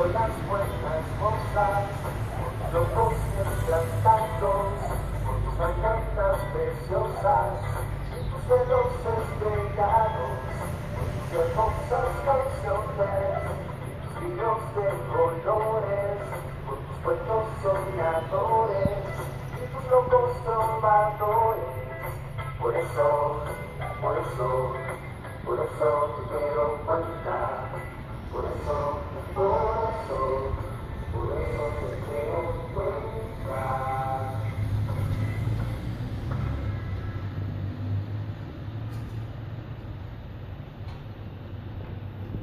las buenas cosas, por tus ojos encantados, por tus gargantas preciosas, tus dedos estrellados, tus hermosas canciones, tus brillos de colores, por tus puertos soñadores y tus locos trovadores. Por eso, por eso, por eso te quiero cuenta, por eso, por eso.